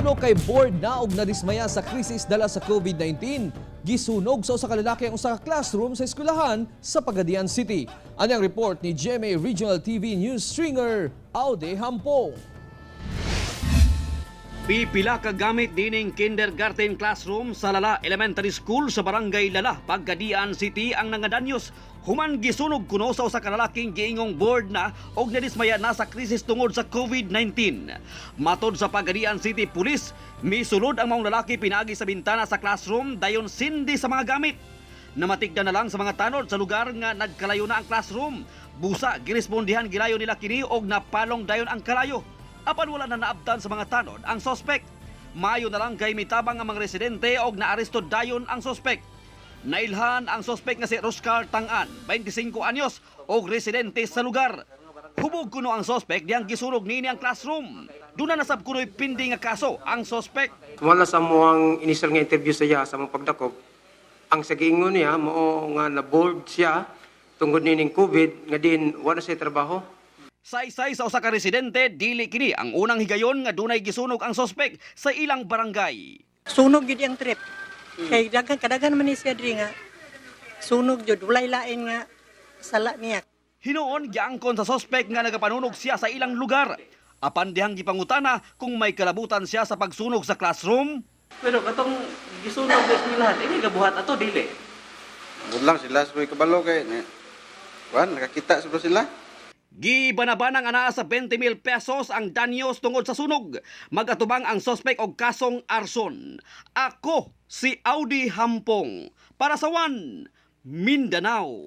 Tulo kay board na og nadismaya sa krisis dala sa COVID-19. Gisunog sa usa ka lalaki ang usa ka classroom sa eskwelahan sa Pagadian City. Ano ang report ni GMA Regional TV News Stringer Aude Hampong. Pipila ka gamit dining kindergarten classroom sa Lala Elementary School sa Barangay Lala, Pagadian City ang nangadanyos. Human gisunog kuno sa usa ka lalaking giingong board na og nadismaya na sa krisis tungod sa COVID-19. Matod sa Pagadian City Police, misulod ang mga lalaki pinaagi sa bintana sa classroom dayon sindi sa mga gamit. Namatigda na lang sa mga tanod sa lugar nga nagkalayo na ang classroom. Busa girespondihan gilayo nila kini og napalong dayon ang kalayo. Apan wala na naabtan sa mga tanod ang sospek. Mayo na lang kay mitabang ang mga residente og naaresto dayon ang sospek. Nailhan ang sospek nga si Roscar Tangan, 25 anyos, og residente sa lugar. Hubog kuno ang sospek diyang gisunog nini ang classroom. Duna nasab kuno'y pindi nga kaso ang sospek. Wala sa muang initial nga interview sa sa mga pagdakop, ang sa giingon niya mao nga na-board siya tungod nining COVID nga din wala siya trabaho. Saysay sa usa ka residente, dili kini ang unang higayon nga dunay gisunog ang sospek sa ilang barangay. Sunog yun ang trip. Kay kadagan man ni siya diri nga sunog jud walay lain nga sala niya. Hinuon giangkon sa sospek nga nagapanunog siya sa ilang lugar. Apan dihang gipangutana kung may kalabutan siya sa pagsunog sa classroom. Pero katong gisunog sa eskwelahan, ini gabuhat ato dili. Budlang sila sa may kabalo kay nakakita sila. Gibanabanang ana sa 20,000 pesos ang danyos tungod sa sunog. Magatubang ang sospek og kasong arson. Ako si Aude Hampong para sa One Mindanao.